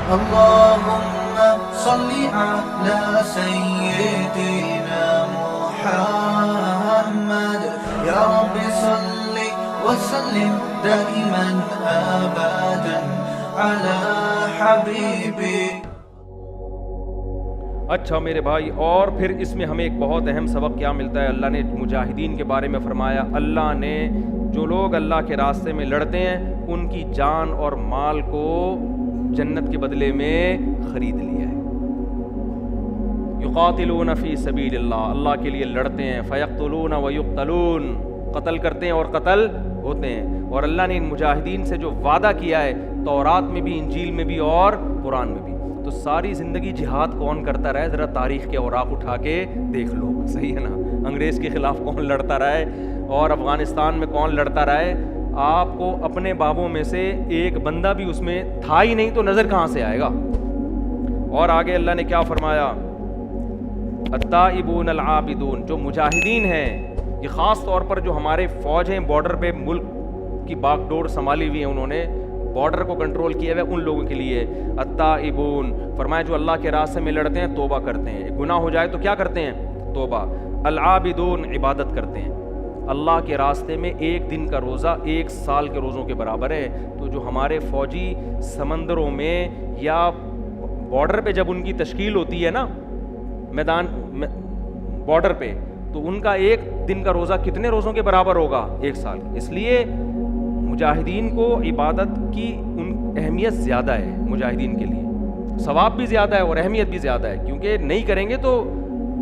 اللهم صل على سيدنا محمد يا رب صل وسلم دائما أبدا على حبيبي. اچھا میرے بھائی، اور پھر اس میں ہمیں ایک بہت اہم سبق کیا ملتا ہے؟ اللہ نے مجاہدین کے بارے میں فرمایا، اللہ نے جو لوگ اللہ کے راستے میں لڑتے ہیں ان کی جان اور مال کو جنت کے بدلے میں خرید لیا ہے. یقاتلون فی سبیل اللہ، اللہ کے لیے لڑتے ہیں، فیقتلون ویقتلون، قتل کرتے ہیں اور قتل ہوتے ہیں. اور اللہ نے ان مجاہدین سے جو وعدہ کیا ہے تورات میں بھی، انجیل میں بھی اور قرآن میں بھی. تو ساری زندگی جہاد کون کرتا رہا ہے؟ ذرا تاریخ کے اوراق اٹھا کے دیکھ لو، صحیح ہے نا؟ انگریز کے خلاف کون لڑتا رہا ہے اور افغانستان میں کون لڑتا رہا ہے؟ آپ کو اپنے بابوں میں سے ایک بندہ بھی اس میں تھا ہی نہیں تو نظر کہاں سے آئے گا؟ اور آگے اللہ نے کیا فرمایا؟ التائبون العابدون، جو مجاہدین ہیں، یہ خاص طور پر جو ہمارے فوج ہیں بارڈر پہ ملک کی باغ ڈور سنبھالی ہوئی ہیں، انہوں نے بارڈر کو کنٹرول کیا ہوا ہے، ان لوگوں کے لیے التائبون فرمایا جو اللہ کے راستے میں لڑتے ہیں، توبہ کرتے ہیں، گناہ ہو جائے تو کیا کرتے ہیں؟ توبہ. العابدون عبادت کرتے ہیں. اللہ کے راستے میں ایک دن کا روزہ 1 سال کے روزوں کے برابر ہے. تو جو ہمارے فوجی سمندروں میں یا بارڈر پہ جب ان کی تشکیل ہوتی ہے نا میدان بارڈر پہ، تو ان کا 1 دن کا روزہ کتنے روزوں کے برابر ہوگا؟ 1 سال. اس لیے مجاہدین کو عبادت کی اہمیت زیادہ ہے، مجاہدین کے لیے ثواب بھی زیادہ ہے اور اہمیت بھی زیادہ ہے، کیونکہ نہیں کریں گے تو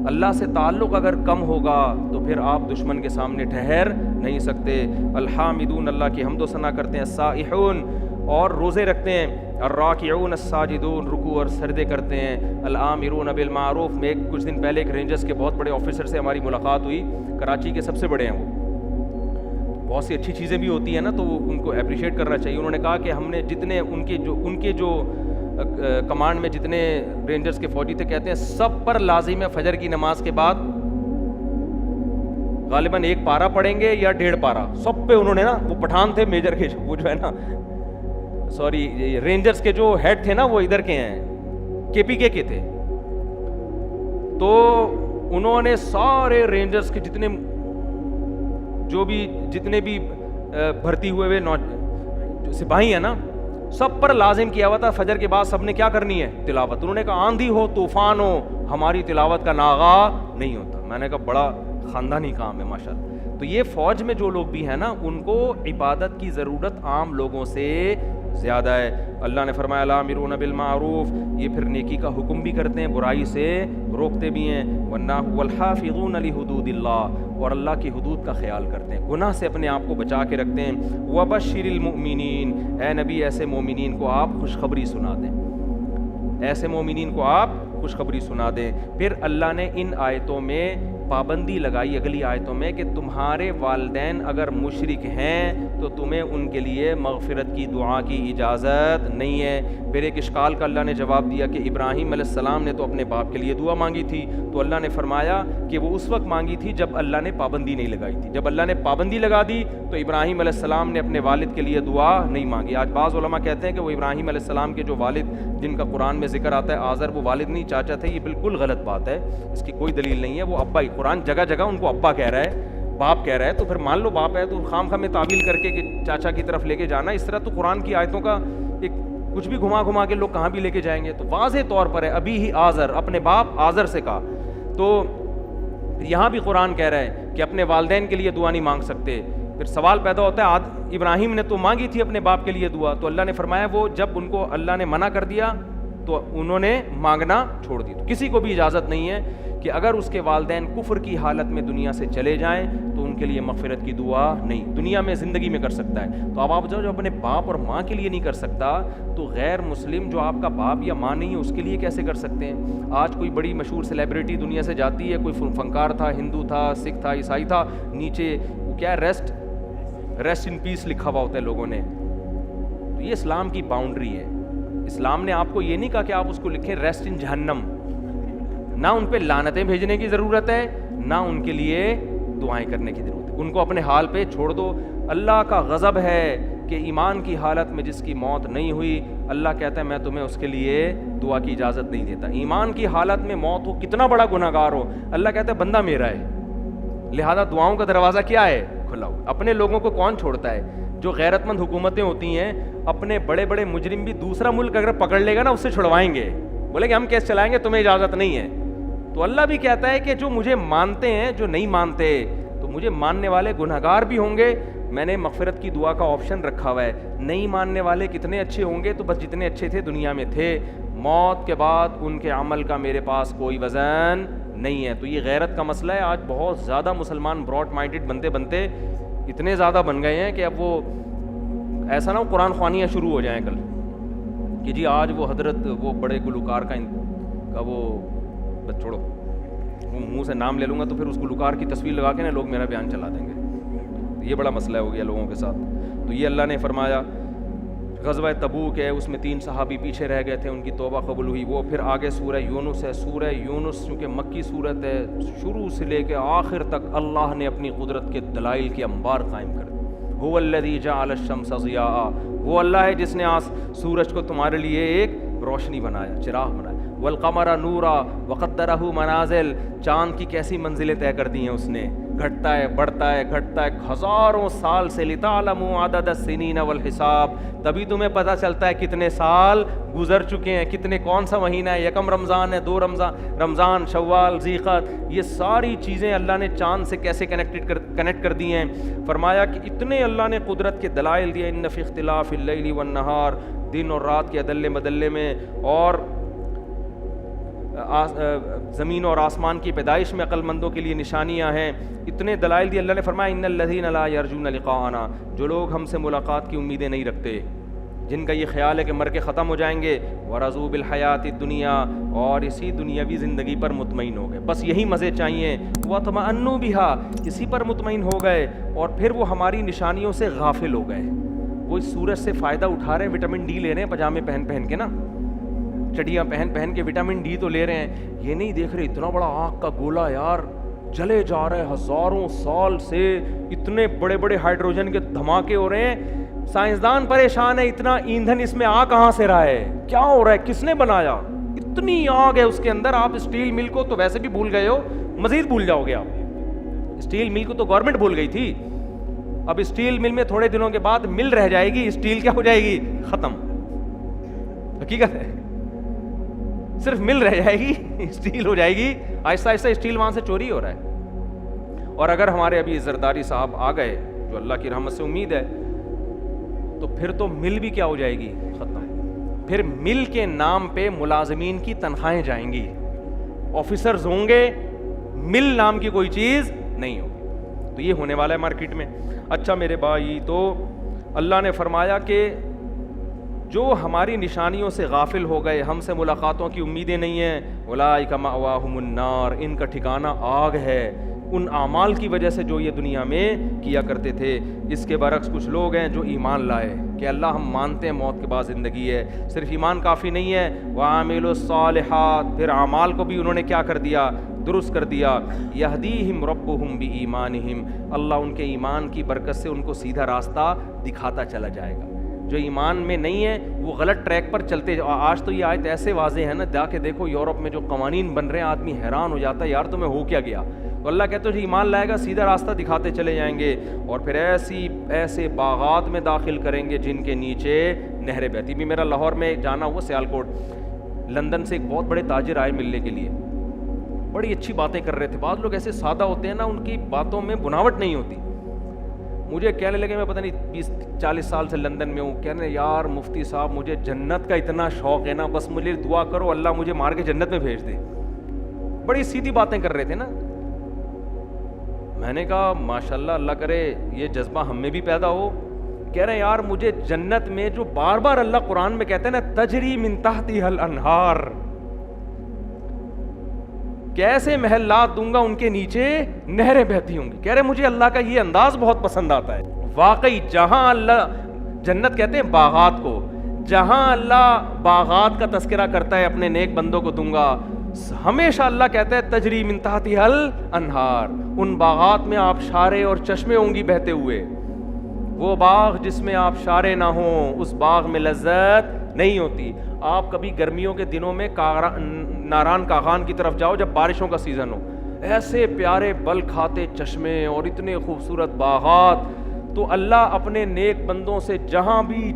اللہ سے تعلق اگر کم ہوگا تو پھر آپ دشمن کے سامنے ٹھہر نہیں سکتے. الحامدون، اللہ کی حمد و ثنا کرتے ہیں. السائحون، اور روزے رکھتے ہیں. الراکعون الساجدون، رکوع اور سجدے کرتے ہیں. الآمرون بالمعروف، میں کچھ دن پہلے ایک رینجرز کے بہت بڑے آفیسر سے ہماری ملاقات ہوئی، کراچی کے سب سے بڑے ہیں وہ. بہت سی اچھی چیزیں بھی ہوتی ہیں نا تو ان کو اپریشیٹ کرنا چاہیے. انہوں نے کہا کہ ہم نے جتنے ان کے جو کمانڈ میں جتنے رینجرز کے فوجی تھے، کہتے ہیں سب پر لازم ہے فجر کی نماز کے بعد غالباً 1 پارہ پڑھیں گے یا 1.5 پارہ، سب پہ انہوں نے نا، وہ پٹھان تھے میجر کے، وہ جو ہے نا سوری رینجرز کے جو ہیڈ تھے نا وہ ادھر کے ہیں، KPK کے تھے. تو انہوں نے سارے رینجرز کے جتنے بھی بھرتی ہوئے سپاہی ہیں نا، سب پر لازم کیا ہوا تھا فجر کے بعد سب نے کیا کرنی ہے؟ تلاوت. انہوں نے کہا آندھی ہو طوفان ہو ہماری تلاوت کا ناغا نہیں ہوتا. میں نے کہا بڑا خاندانی کام ہے ماشاءاللہ. تو یہ فوج میں جو لوگ بھی ہیں نا ان کو عبادت کی ضرورت عام لوگوں سے زیادہ ہے. اللہ نے فرمایا الآمرون بالمعروف، یہ پھر نیکی کا حکم بھی کرتے ہیں، برائی سے روکتے بھی ہیں. والحافظون لحدود اللہ، اور اللہ کی حدود کا خیال کرتے ہیں، گناہ سے اپنے آپ کو بچا کے رکھتے ہیں. وبشر المؤمنین، اے نبی ایسے مومنین کو آپ خوشخبری سنا دیں، ایسے مومنین کو آپ خوشخبری سنا دیں. پھر اللہ نے ان آیتوں میں پابندی لگائی اگلی آیتوں میں کہ تمہارے والدین اگر مشرک ہیں تو تمہیں ان کے لیے مغفرت کی دعا کی اجازت نہیں ہے. پھر ایک اشکال کا اللہ نے جواب دیا کہ ابراہیم علیہ السلام نے تو اپنے باپ کے لیے دعا مانگی تھی، تو اللہ نے فرمایا کہ وہ اس وقت مانگی تھی جب اللہ نے پابندی نہیں لگائی تھی. جب اللہ نے پابندی لگا دی تو ابراہیم علیہ السلام نے اپنے والد کے لیے دعا نہیں مانگی. آج بعض علماء کہتے ہیں کہ وہ ابراہیم علیہ السلام کے جو والد جن کا قرآن میں ذکر آتا ہے آزر، وہ والد نہیں چاچا تھے. یہ بالکل غلط بات ہے، اس کی کوئی دلیل نہیں ہے. وہ ابا ہی، قرآن جگہ جگہ ان کو ابا کہہ رہا ہے، باپ کہہ رہا ہے، تو پھر مان لو باپ ہے تو خام خام میں تعویل کر کے کہ چاچا کی طرف لے کے جانا، اس طرح تو قرآن کی آیتوں کا ایک کچھ بھی گھما گھما کے لوگ کہاں بھی لے کے جائیں گے. تو واضح طور پر ہے ابھی ہی آزر، اپنے باپ آزر سے کہا. تو یہاں بھی قرآن کہہ رہا ہے کہ اپنے والدین کے لیے دعا نہیں مانگ سکتے. پھر سوال پیدا ہوتا ہے ابراہیم نے تو مانگی تھی اپنے باپ کے لیے دعا، تو اللہ نے فرمایا وہ جب ان کو اللہ نے منع کر دیا تو انہوں نے مانگنا چھوڑ دی. تو کسی کو بھی اجازت نہیں ہے کہ اگر اس کے والدین کفر کی حالت میں دنیا سے چلے جائیں تو ان کے لیے مغفرت کی دعا نہیں، دنیا میں زندگی میں کر سکتا ہے. تو اب آپ جو اپنے باپ اور ماں کے لیے نہیں کر سکتا تو غیر مسلم جو آپ کا باپ یا ماں نہیں ہے اس کے لیے کیسے کر سکتے ہیں. آج کوئی بڑی مشہور سیلیبریٹی دنیا سے جاتی ہے، کوئی فنکار تھا، ہندو تھا، سکھ تھا، عیسائی تھا، نیچے وہ کیا ریسٹ ان پیس لکھا ہوا ہوتا ہے لوگوں نے. تو یہ اسلام کی باؤنڈری ہے. اسلام نے آپ کو یہ نہیں کہا کہ آپ اس کو لکھیں ریسٹ ان جہنم. نہ ان پہ لعنتیں بھیجنے کی ضرورت ہے، نہ ان کے لیے دعائیں کرنے کی ضرورت ہے. ان کو اپنے حال پہ چھوڑ دو. اللہ کا غضب ہے کہ ایمان کی حالت میں جس کی موت نہیں ہوئی اللہ کہتا ہے میں تمہیں اس کے لیے دعا کی اجازت نہیں دیتا. ایمان کی حالت میں موت ہو, کتنا بڑا گناہگار ہو, اللہ کہتا ہے بندہ میرا ہے, لہذا دعاؤں کا دروازہ کیا ہے, کھلا ہوا. اپنے لوگوں کو کون چھوڑتا ہے؟ جو غیرت مند حکومتیں ہوتی ہیں اپنے بڑے بڑے مجرم بھی دوسرا ملک اگر پکڑ لے گا نا اس سے چھڑوائیں گے, بولے کہ ہم کیس چلائیں گے, تمہیں اجازت نہیں ہے. تو اللہ بھی کہتا ہے کہ جو مجھے مانتے ہیں, جو نہیں مانتے, تو مجھے ماننے والے گنہگار بھی ہوں گے, میں نے مغفرت کی دعا کا آپشن رکھا ہوا ہے. نہیں ماننے والے کتنے اچھے ہوں گے, تو بس جتنے اچھے تھے دنیا میں تھے, موت کے بعد ان کے عمل کا میرے پاس کوئی وزن نہیں ہے. تو یہ غیرت کا مسئلہ ہے. آج بہت زیادہ مسلمان براڈ مائنڈڈ بنتے بنتے اتنے زیادہ بن گئے ہیں کہ اب وہ ایسا نہ ہو قرآن خوانیاں شروع ہو جائیں کل کہ جی آج وہ حضرت وہ بڑے گلوکار کا وہ بس چھوڑو, وہ منہ سے نام لے لوں گا تو پھر اس گلوکار کی تصویر لگا کے نا لوگ میرا بیان چلا دیں گے. یہ بڑا مسئلہ ہو گیا لوگوں کے ساتھ. تو یہ اللہ نے فرمایا غزوہ تبوک ہے, اس میں 3 صحابی پیچھے رہ گئے تھے, ان کی توبہ قبول ہوئی. وہ پھر آگے سورہ یونس ہے. سورہ یونس چونکہ مکی صورت ہے, شروع سے لے کے آخر تک اللہ نے اپنی قدرت کے دلائل کے انبار قائم کر دیے. هو الذی جعل الشمس ضیاء, وہ اللہ ہے جس نے سورج کو تمہارے لیے ایک روشنی بنایا, چراغ بنایا. والقمر نورا وقدرہ منازل, چاند کی کیسی منزلیں طے کر دی ہیں اس نے, گھٹتا ہے بڑھتا ہے گھٹتا ہے ہزاروں سال سے. لتعلموا عدد السنین والحساب, تبھی تمہیں پتہ چلتا ہے کتنے سال گزر چکے ہیں, کتنے کون سا مہینہ ہے, یکم رمضان ہے, 2 رمضان, شوال, ذیقعد, یہ ساری چیزیں اللہ نے چاند سے کیسے کنیکٹ کر دی ہیں. فرمایا کہ اتنے اللہ نے قدرت کے دلائل دیے. ان فی اختلاف اللیل والنہار, دن اور رات کے ادلے بدلے میں, اور زمین اور آسمان کی پیدائش میں عقل مندوں کے لیے نشانیاں ہیں. اتنے دلائل دی. اللہ نے فرمایا ان الذین لا یرجون لقاءنا, جو لوگ ہم سے ملاقات کی امیدیں نہیں رکھتے, جن کا یہ خیال ہے کہ مر کے ختم ہو جائیں گے, ورضوا بالحیات الدنیا, اور اسی دنیاوی زندگی پر مطمئن ہو گئے, بس یہی مزے چاہیے. واطمأنوا بها, اسی پر مطمئن ہو گئے, اور پھر وہ ہماری نشانیوں سے غافل ہو گئے. وہ اس سورج سے فائدہ اٹھا رہے ہیں, وٹامن ڈی لے رہے ہیں پجامے پہن کے نا, چڑیاں پہن کے وٹامن ڈی تو لے رہے ہیں, یہ نہیں دیکھ رہے اتنا بڑا آگ کا گولا یار جلے جا رہا ہے ہزاروں سال سے, اتنے بڑے بڑے ہائیڈروجن کے دھماکے ہو رہے ہیں. سائنسدان پریشان ہے, اتنا ایندھن اس میں آ کہاں سے رہا ہے, کیا ہو رہا ہے, کس نے بنایا, اتنی آگ ہے اس کے اندر. آپ اسٹیل مل کو تو ویسے بھی بھول گئے ہو, مزید بھول جاؤ گے آپ. اسٹیل مل کو تو گورنمنٹ بھول گئی تھی, اب اسٹیل مل میں تھوڑے دنوں کے بعد مل رہ جائے گی, اسٹیل کیا ہو جائے گی, ختم. حقیقت ہے, صرف مل رہ جائے گی, اسٹیل ہو جائے گی. آہستہ آہستہ اسٹیل وہاں سے چوری ہو رہا ہے. اور اگر ہمارے ابھی زرداری صاحب آ گئے, جو اللہ کی رحمت سے امید ہے, تو پھر تو مل بھی کیا ہو جائے گی, ختم. پھر مل کے نام پہ ملازمین کی تنخواہیں جائیں گی, آفیسرز ہوں گے, مل نام کی کوئی چیز نہیں ہوگی. تو یہ ہونے والا ہے مارکیٹ میں. اچھا میرے بھائی, تو اللہ نے فرمایا کہ جو ہماری نشانیوں سے غافل ہو گئے, ہم سے ملاقاتوں کی امیدیں نہیں ہیں, اولئک مأواہم النار, ان کا ٹھکانہ آگ ہے, ان اعمال کی وجہ سے جو یہ دنیا میں کیا کرتے تھے. اس کے برعکس کچھ لوگ ہیں جو ایمان لائے کہ اللہ ہم مانتے ہیں موت کے بعد زندگی ہے, صرف ایمان کافی نہیں ہے, وعاملوا الصالحات, پھر اعمال کو بھی انہوں نے کیا کر دیا, درست کر دیا. یہدیہم ربہم بایمانہم, اللہ ان کے ایمان کی برکت سے ان کو سیدھا راستہ دکھاتا چلا جائے گا. جو ایمان میں نہیں ہے وہ غلط ٹریک پر چلتے. آج تو یہ آیت ایسے واضح ہے نا, جا کے دیکھو یورپ میں جو قوانین بن رہے ہیں, آدمی حیران ہو جاتا ہے یار تمہیں ہو کیا گیا. تو اللہ کہتے ہیں جو ایمان لائے گا سیدھا راستہ دکھاتے چلے جائیں گے, اور پھر ایسے باغات میں داخل کریں گے جن کے نیچے نہریں بہتی. بھی میرا لاہور میں جانا ہوا, سیالکوٹ, لندن سے ایک بہت بڑے تاجر آئے ملنے کے لیے, بڑی اچھی باتیں کر رہے تھے. بعض لوگ ایسے سادہ ہوتے ہیں نا, ان کی باتوں میں بناوٹ نہیں ہوتی. مجھے کہنے لگے, میں پتہ نہیں 20-40 سال سے لندن میں ہوں, کہنے یار مفتی صاحب مجھے جنت کا اتنا شوق ہے نا, بس مجھے دعا کرو اللہ مجھے مار کے جنت میں بھیج دے. بڑی سیدھی باتیں کر رہے تھے نا. میں نے کہا ماشاءاللہ, اللہ کرے یہ جذبہ ہم میں بھی پیدا ہو. کہہ رہے ہیں یار مجھے جنت میں جو بار بار اللہ قرآن میں کہتے ہیں نا, تجری من تحتہا الانہار, کیسے محلات دوں گا ان کے نیچے نہریں بہتی ہوں گی. کہہ رہے مجھے اللہ کا یہ انداز بہت پسند آتا ہے. واقعی جہاں اللہ, جنت کہتے ہیں باغات کو, جہاں اللہ باغات کا تذکرہ کرتا ہے اپنے نیک بندوں کو دوں گا, ہمیشہ اللہ کہتا ہے تجری من تحتہا الانہار, ان باغات میں آبشاریں اور چشمے ہوں گی بہتے ہوئے. وہ باغ جس میں آبشاریں نہ ہوں اس باغ میں لذت نہیں ہوتی. آپ کبھی گرمیوں کے دنوں میں ناران کاغان کی طرف جاؤ جب بارشوں کا سیزن ہو, ایسے پیارے بل کھاتے چشمے اور اتنے خوبصورت باغات. تو اللہ اپنے نیک بندوں سے جہاں بھی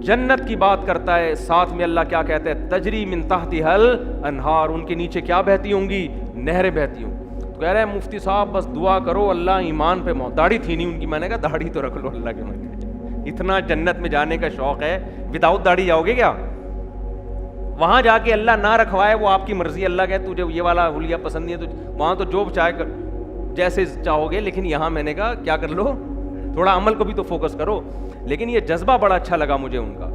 جنت کی بات کرتا ہے ساتھ میں اللہ کیا کہتا ہے, تجری من تحتہا الانہار, ان کے نیچے کیا بہتی ہوں گی, نہریں بہتی ہوں. تو کہہ رہے ہیں مفتی صاحب بس دعا کرو اللہ ایمان پہ موت. داڑھی تھی نہیں ان کی, میں نے کہا داڑھی تو رکھ لو اللہ کے مانگے, اتنا جنت میں جانے کا شوق ہے, وداؤٹ داڑھی جاؤ گے کیا؟ وہاں جا کے اللہ نہ رکھوائے وہ آپ کی مرضی, اللہ کہے تجھے یہ والا حلیہ پسند نہیں ہے تو وہاں تو جو چاہے کر جیسے چاہو گے, لیکن یہاں میں نے کہا کیا کر لو, تھوڑا عمل کو بھی تو فوکس کرو. لیکن یہ جذبہ بڑا اچھا لگا مجھے ان کا.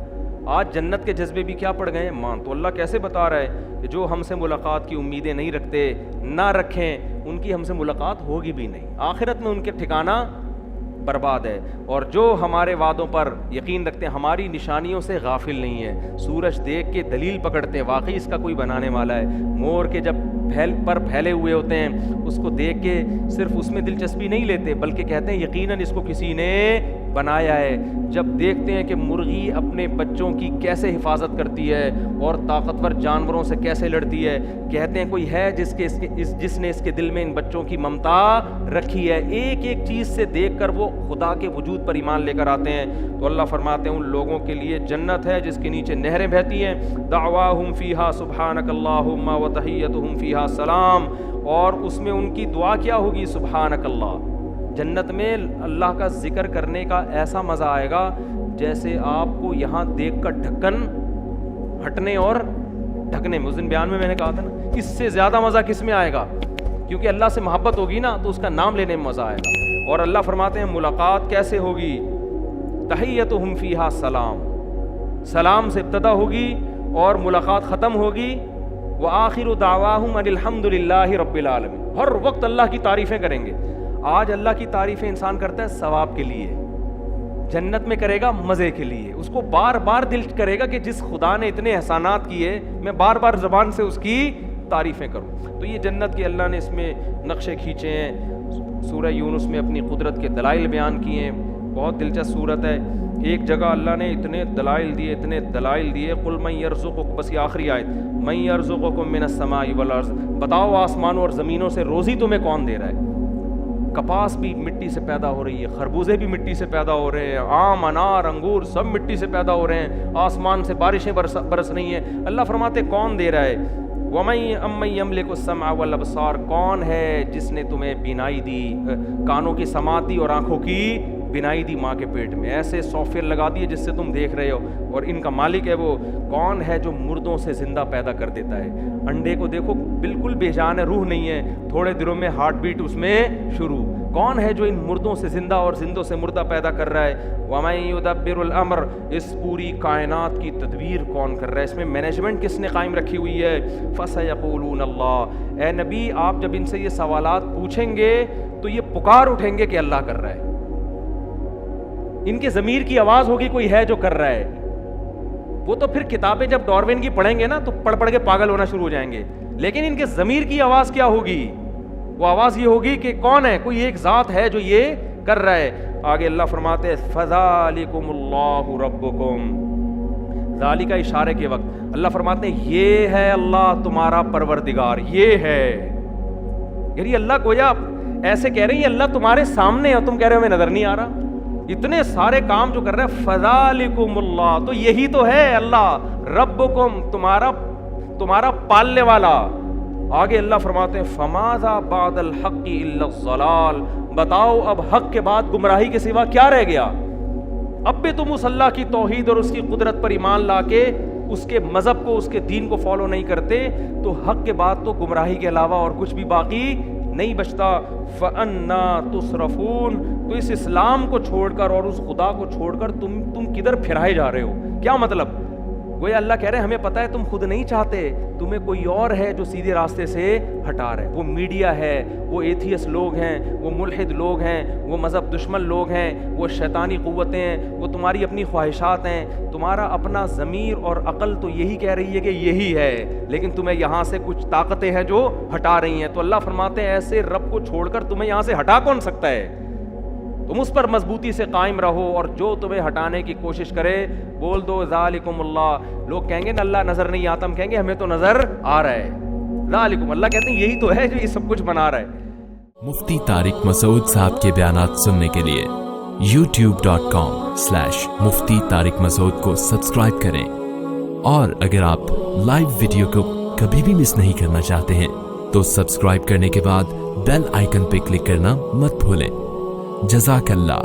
آج جنت کے جذبے بھی کیا پڑ گئے ہیں, مان. تو اللہ کیسے بتا رہا ہے کہ جو ہم سے ملاقات کی امیدیں نہیں رکھتے نہ رکھیں, ان کی ہم سے ملاقات ہوگی بھی نہیں, آخرت میں ان کے ٹھکانہ برباد ہے. اور جو ہمارے وعدوں پر یقین رکھتے ہیں, ہماری نشانیوں سے غافل نہیں ہے, سورج دیکھ کے دلیل پکڑتے ہیں واقعی اس کا کوئی بنانے والا ہے. مور کے جب پھیلے ہوئے ہوتے ہیں اس کو دیکھ کے صرف اس میں دلچسپی نہیں لیتے بلکہ کہتے ہیں یقیناً اس کو کسی نے بنایا ہے. جب دیکھتے ہیں کہ مرغی اپنے بچوں کی کیسے حفاظت کرتی ہے اور طاقتور جانوروں سے کیسے لڑتی ہے, کہتے ہیں کوئی ہے جس نے اس کے دل میں ان بچوں کی ممتا رکھی ہے. ایک ایک چیز سے دیکھ کر وہ خدا کے وجود پر ایمان لے کر آتے ہیں. تو اللہ فرماتے ہیں ان لوگوں کے لیے جنت ہے جس کے نیچے نہریں بہتی ہیں. دعواہم فیہا سبحانک اللہم وتحیتہم فیہا سلام, اور اس میں ان کی دعا کیا ہوگی, سبحانک اللہ. جنت میں اللہ کا ذکر کرنے کا ایسا مزہ آئے گا جیسے آپ کو یہاں دیکھ کر ڈھکن ہٹنے اور ڈھکنے میں, اس دن بیان میں نے کہا تھا نا, اس سے زیادہ مزہ کس میں آئے گا, کیونکہ اللہ سے محبت ہوگی نا تو اس کا نام لینے میں مزہ آئے گا. اور اللہ فرماتے ہیں ملاقات کیسے ہوگی, تحیتہم فیہا سلام, سلام سے ابتدا ہوگی اور ملاقات ختم ہوگی. وآخر دعواہم ان الحمد للہ رب العالمین, ہر وقت اللہ کی تعریفیں کریں گے. آج اللہ کی تعریفیں انسان کرتا ہے ثواب کے لیے, جنت میں کرے گا مزے کے لیے, اس کو بار بار دل کرے گا کہ جس خدا نے اتنے احسانات کیے میں بار بار زبان سے اس کی تعریفیں کروں. تو یہ جنت کے اللہ نے اس میں نقشے کھینچے ہیں. سورہ یونس میں اپنی قدرت کے دلائل بیان کیے ہیں, بہت دلچسپ صورت ہے. ایک جگہ اللہ نے اتنے دلائل دیے, قل من یرزقکم, بس یہ آخری آیت, من یرزقکم من السماء والارض, بتاؤ آسمانوں اور زمینوں سے روزی تمہیں کون دے رہا ہے. کپاس بھی مٹی سے پیدا ہو رہی ہے, خربوزے بھی مٹی سے پیدا ہو رہے ہیں, آم انار انگور سب مٹی سے پیدا ہو رہے ہیں, آسمان سے بارشیں برس رہی ہیں. اللہ فرماتے کون دے رہا ہے, وَمَن يَمْلِكُ السَّمْعَ وَالْأَبْصَارَ, کون ہے جس نے تمہیں بینائی دی, کانوں کی سماعت دی اور آنکھوں کی بینائی دی ماں کے پیٹ میں, ایسے سافٹ ویئر لگا دیے جس سے تم دیکھ رہے ہو, اور ان کا مالک ہے وہ. کون ہے جو مردوں سے زندہ پیدا کر دیتا ہے, انڈے کو دیکھو بالکل بے جان ہے, روح نہیں ہے, تھوڑے دنوں میں ہارٹ بیٹ اس میں شروع. کون ہے جو ان مردوں سے زندہ اور زندوں سے مردہ پیدا کر رہا ہے. وَمَن يُدَبِّرُ الْأَمْرَ, اس پوری کائنات کی تدبیر کون کر رہا ہے, اس میں مینجمنٹ کس نے قائم رکھی ہوئی ہے. فَسَيَقُولُونَ اللَّهُ, اے نبی آپ جب ان سے یہ سوالات پوچھیں گے تو یہ پکار اٹھیں گے کہ اللہ کر رہا ہے. ان کے ضمیر کی آواز ہوگی کوئی ہے جو کر رہا ہے. وہ تو پھر کتابیں جب ڈاروین کی پڑھیں گے نا تو پڑھ کے پاگل ہونا شروع ہو جائیں گے, لیکن ان کے ضمیر کی آواز کیا ہوگی, وہ آواز یہ ہوگی کہ کون ہے, کوئی ایک ذات ہے جو یہ کر رہا ہے. آگے اللہ فرماتے ہیں فَذَلِكُمُ اللَّهُ رَبُّكُمْ, ذالک اشارے کے وقت اللہ فرماتے ہیں یہ ہے اللہ تمہارا پروردگار, یہ ہے. یعنی اللہ گویا ایسے کہہ رہے ہیں اللہ تمہارے سامنے ہے, تم کہہ رہے ہو ہمیں نظر نہیں آ رہا, اتنے سارے کام جو کر رہے ہیں. فَذَلِكُمُ اللَّهُ, تو یہی تو ہے اللہ, ربکم تمہارا پالنے والا. آگے اللہ فرماتے ہیں فَمَاذَا بَعْدَ الْحَقِّ إِلَّا الضَّلَالُ, بتاؤ اب حق کے بعد گمراہی کے سوا کیا رہ گیا. اب بھی تم اس اللہ کی توحید اور اس کی قدرت پر ایمان لا کے اس کے مذہب کو, اس کے دین کو فالو نہیں کرتے تو حق کے بعد تو گمراہی کے علاوہ اور کچھ بھی باقی نہیں بچتا. فَأَنَّا تُصْرَفُونَ, تو اس اسلام کو چھوڑ کر اور اس خدا کو چھوڑ کر تم کدھر پھرائے جا رہے ہو. کیا مطلب, گویا اللہ کہہ رہے ہیں ہمیں پتہ ہے تم خود نہیں چاہتے, تمہیں کوئی اور ہے جو سیدھے راستے سے ہٹا رہے. وہ میڈیا ہے, وہ ایتھیس لوگ ہیں, وہ ملحد لوگ ہیں, وہ مذہب دشمن لوگ ہیں, وہ شیطانی قوتیں ہیں, وہ تمہاری اپنی خواہشات ہیں. تمہارا اپنا ضمیر اور عقل تو یہی کہہ رہی ہے کہ یہی ہے, لیکن تمہیں یہاں سے کچھ طاقتیں ہیں جو ہٹا رہی ہیں. تو اللہ فرماتے ہیں ایسے رب کو چھوڑ کر تمہیں یہاں سے ہٹا کون سکتا ہے. تم اس پر مضبوطی سے قائم رہو، اور جو تمہیں ہٹانے کی کوشش کرے بول دو ذالکم اللہ. لوگ کہیں گے نا اللہ نظر نہیں آتا، ہم کہیں گے ہمیں تو نظر آ رہا ہے. ذالکم، اللہ کہتے ہیں یہی تو ہے جو یہ سب کچھ بنا رہا ہے. مفتی طارق مسعود صاحب کے بیانات سننے کے لیے youtube.com/مفتی طارق مسعود کو سبسکرائب کریں، اور اگر آپ لائیو ویڈیو کو کبھی بھی مس نہیں کرنا چاہتے ہیں تو سبسکرائب کرنے کے بعد بیل آئیکن پہ کلک کرنا مت بھولیں. جزاک اللہ.